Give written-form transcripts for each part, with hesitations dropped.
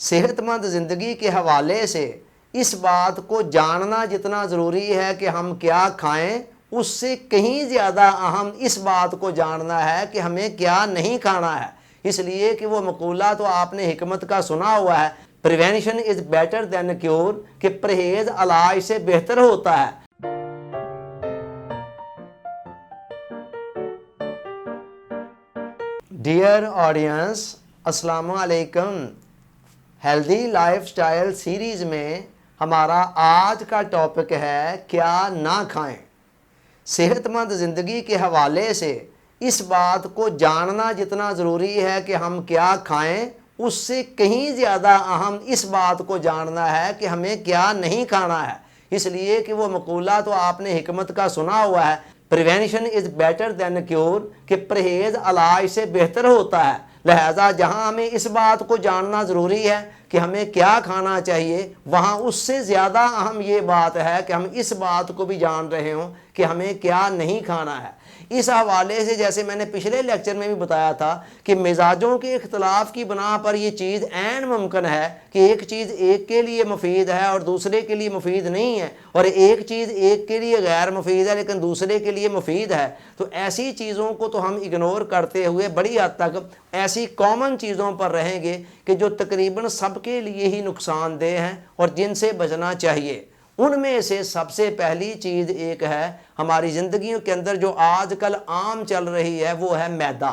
صحت مند زندگی کے حوالے سے اس بات کو جاننا جتنا ضروری ہے کہ ہم کیا کھائیں، اس سے کہیں زیادہ اہم اس بات کو جاننا ہے کہ ہمیں کیا نہیں کھانا ہے۔ اس لیے کہ وہ مقولہ تو آپ نے حکمت کا سنا ہوا ہے، prevention is better than cure, کہ پرہیز علاج سے بہتر ہوتا ہے۔ ڈیئر آڈینس، السلام علیکم۔ ہیلدی لائف سٹائل سیریز میں ہمارا آج کا ٹاپک ہے کیا نہ کھائیں۔ صحت مند زندگی کے حوالے سے اس بات کو جاننا جتنا ضروری ہے کہ ہم کیا کھائیں، اس سے کہیں زیادہ اہم اس بات کو جاننا ہے کہ ہمیں کیا نہیں کھانا ہے۔ اس لیے کہ وہ مقولہ تو آپ نے حکمت کا سنا ہوا ہے، prevention is better than cure, کہ پرہیز علاج سے بہتر ہوتا ہے۔ لہذا جہاں ہمیں اس بات کو جاننا ضروری ہے کہ ہمیں کیا کھانا چاہیے، وہاں اس سے زیادہ اہم یہ بات ہے کہ ہم اس بات کو بھی جان رہے ہوں کہ ہمیں کیا نہیں کھانا ہے۔ اس حوالے سے جیسے میں نے پچھلے لیکچر میں بھی بتایا تھا کہ مزاجوں کے اختلاف کی بنا پر یہ چیز عین ممکن ہے کہ ایک چیز ایک کے لیے مفید ہے اور دوسرے کے لیے مفید نہیں ہے، اور ایک چیز ایک کے لیے غیر مفید ہے لیکن دوسرے کے لیے مفید ہے۔ تو ایسی چیزوں کو تو ہم اگنور کرتے ہوئے بڑی حد تک ایسی کامن چیزوں پر رہیں گے کہ جو تقریباً سب کے لیے ہی نقصان دہ ہیں اور جن سے بچنا چاہیے۔ ان میں سے سب سے پہلی چیز ایک ہے ہماری زندگیوں کے اندر جو آج کل عام چل رہی ہے، وہ ہے میدا۔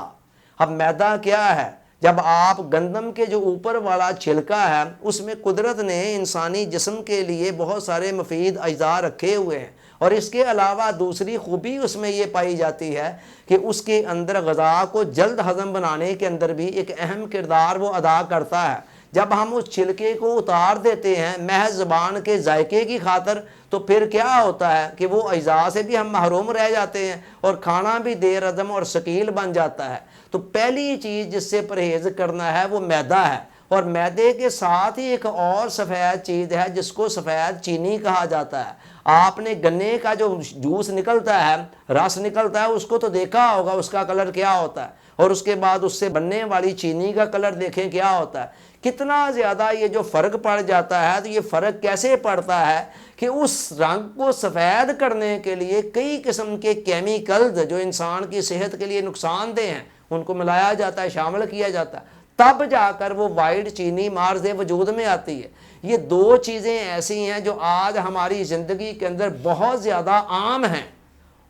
اب میدا کیا ہے؟ جب آپ گندم کے جو اوپر والا چھلکا ہے، اس میں قدرت نے انسانی جسم کے لیے بہت سارے مفید اجزاء رکھے ہوئے ہیں، اور اس کے علاوہ دوسری خوبی اس میں یہ پائی جاتی ہے کہ اس کے اندر غذا کو جلد ہضم بنانے کے اندر بھی ایک اہم کردار وہ ادا کرتا ہے۔ جب ہم اس چھلکے کو اتار دیتے ہیں محض زبان کے ذائقے کی خاطر، تو پھر کیا ہوتا ہے کہ وہ اجزاء سے بھی ہم محروم رہ جاتے ہیں اور کھانا بھی دیر ہضم اور ثقیل بن جاتا ہے۔ تو پہلی چیز جس سے پرہیز کرنا ہے وہ میدا ہے، اور میدے کے ساتھ ہی ایک اور سفید چیز ہے جس کو سفید چینی کہا جاتا ہے۔ آپ نے گنے کا جو جوس نکلتا ہے، رس نکلتا ہے، اس کو تو دیکھا ہوگا اس کا کلر کیا ہوتا ہے، اور اس کے بعد اس سے بننے والی چینی کا کلر دیکھیں کیا ہوتا ہے۔ کتنا زیادہ یہ جو فرق پڑ جاتا ہے، تو یہ فرق کیسے پڑتا ہے کہ اس رنگ کو سفید کرنے کے لیے کئی قسم کے کیمیکلز جو انسان کی صحت کے لیے نقصان دہ ہیں ان کو ملایا جاتا ہے، شامل کیا جاتا ہے، تب جا کر وہ وائٹ چینی مارز وجود میں آتی ہے۔ یہ دو چیزیں ایسی ہیں جو آج ہماری زندگی کے اندر بہت زیادہ عام ہیں،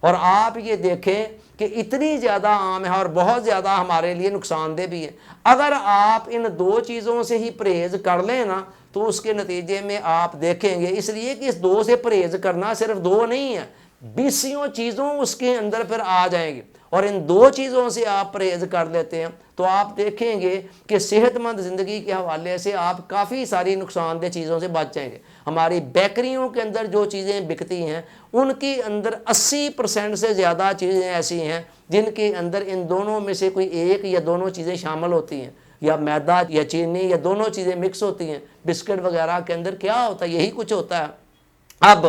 اور آپ یہ دیکھیں کہ اتنی زیادہ عام ہے اور بہت زیادہ ہمارے لیے نقصان دہ بھی ہے۔ اگر آپ ان دو چیزوں سے ہی پرہیز کر لیں نا، تو اس کے نتیجے میں آپ دیکھیں گے، اس لیے کہ اس دو سے پرہیز کرنا صرف دو نہیں ہے، بیسیوں چیزوں اس کے اندر پھر آ جائیں گے، اور ان دو چیزوں سے آپ پرہیز کر لیتے ہیں تو آپ دیکھیں گے کہ صحت مند زندگی کے حوالے سے آپ کافی ساری نقصان دہ چیزوں سے بچ جائیں گے۔ ہماری بیکریوں کے اندر جو چیزیں بکتی ہیں، ان کے اندر 80% سے زیادہ چیزیں ایسی ہیں جن کے اندر ان دونوں میں سے کوئی ایک یا دونوں چیزیں شامل ہوتی ہیں، یا میدا یا چینی یا دونوں چیزیں مکس ہوتی ہیں۔ بسکٹ وغیرہ کے اندر کیا ہوتا ہے؟ یہی کچھ ہوتا ہے۔ اب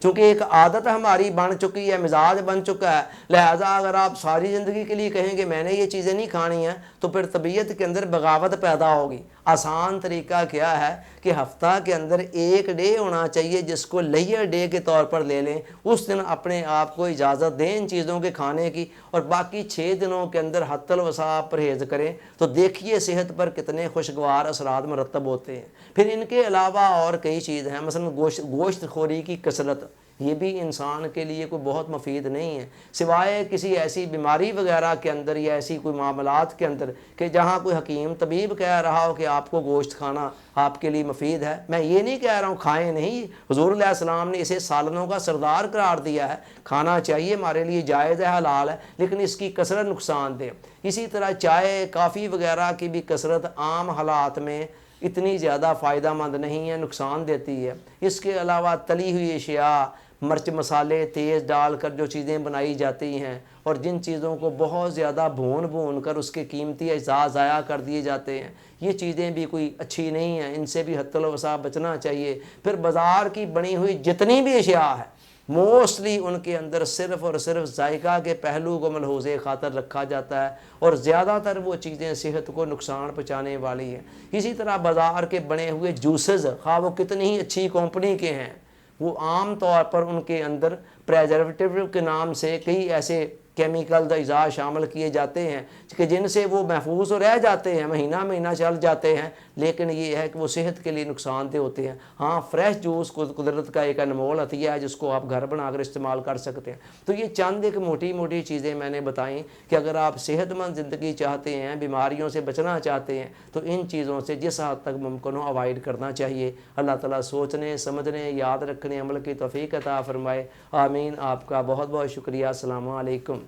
چونکہ ایک عادت ہماری بن چکی ہے، مزاج بن چکا ہے، لہذا اگر آپ ساری زندگی کے لیے کہیں کہ میں نے یہ چیزیں نہیں کھانی ہیں، تو پھر طبیعت کے اندر بغاوت پیدا ہوگی۔ آسان طریقہ کیا ہے کہ ہفتہ کے اندر ایک ڈے ہونا چاہیے جس کو لیئر ڈے کے طور پر لے لیں، اس دن اپنے آپ کو اجازت دیں ان چیزوں کے کھانے کی، اور باقی 6 دنوں کے اندر حتی الوسع پرہیز کریں، تو دیکھیے صحت پر کتنے خوشگوار اثرات مرتب ہوتے ہیں۔ پھر ان کے علاوہ اور کئی چیز ہیں، مثلا گوشت خوری کی کثرت، یہ بھی انسان کے لیے کوئی بہت مفید نہیں ہے، سوائے کسی ایسی بیماری وغیرہ کے اندر یا ایسی کوئی معاملات کے اندر کہ جہاں کوئی حکیم طبیب کہہ رہا ہو کہ آپ کو گوشت کھانا آپ کے لیے مفید ہے۔ میں یہ نہیں کہہ رہا ہوں کھائیں نہیں، حضور علیہ السلام نے اسے سالنوں کا سردار قرار دیا ہے، کھانا چاہیے، ہمارے لیے جائز ہے، حلال ہے، لیکن اس کی کثرت نقصان دہ۔ اسی طرح چائے کافی وغیرہ کی بھی کثرت عام حالات میں اتنی زیادہ فائدہ مند نہیں ہے، نقصان دیتی ہے۔ اس کے علاوہ تلی ہوئی اشیاء، مرچ مسالے تیز ڈال کر جو چیزیں بنائی جاتی ہیں، اور جن چیزوں کو بہت زیادہ بھون کر اس کے قیمتی اجزاء ضائع کر دیے جاتے ہیں، یہ چیزیں بھی کوئی اچھی نہیں ہیں، ان سے بھی حتی الوسع بچنا چاہیے۔ پھر بازار کی بنی ہوئی جتنی بھی اشیاء ہے، موسٹلی ان کے اندر صرف اور صرف ذائقہ کے پہلو کو ملحوظ خاطر رکھا جاتا ہے اور زیادہ تر وہ چیزیں صحت کو نقصان پہنچانے والی ہیں۔ اسی طرح بازار کے بنے ہوئے جوسز، خواہ وہ کتنی ہی اچھی کمپنی کے ہیں، وہ عام طور پر ان کے اندر پریزرویٹو کے نام سے کئی ایسے کیمیکل اجزاء شامل کیے جاتے ہیں کہ جن سے وہ محفوظ تو رہ جاتے ہیں، مہینہ مہینہ چل جاتے ہیں، لیکن یہ ہے کہ وہ صحت کے لیے نقصان دہ ہوتے ہیں۔ ہاں، فریش جوس قدرت کا ایک انمول عطیہ ہے جس کو آپ گھر بنا کر استعمال کر سکتے ہیں۔ تو یہ چند ایک موٹی موٹی چیزیں میں نے بتائیں کہ اگر آپ صحت مند زندگی چاہتے ہیں، بیماریوں سے بچنا چاہتے ہیں، تو ان چیزوں سے جس حد تک ممکن ہو اوائڈ کرنا چاہیے۔ اللہ تعالیٰ سوچنے، سمجھنے، یاد رکھنے، عمل کی توفیق عطا فرمائے۔ آمین۔ آپ کا بہت بہت شکریہ۔ السلام علیکم۔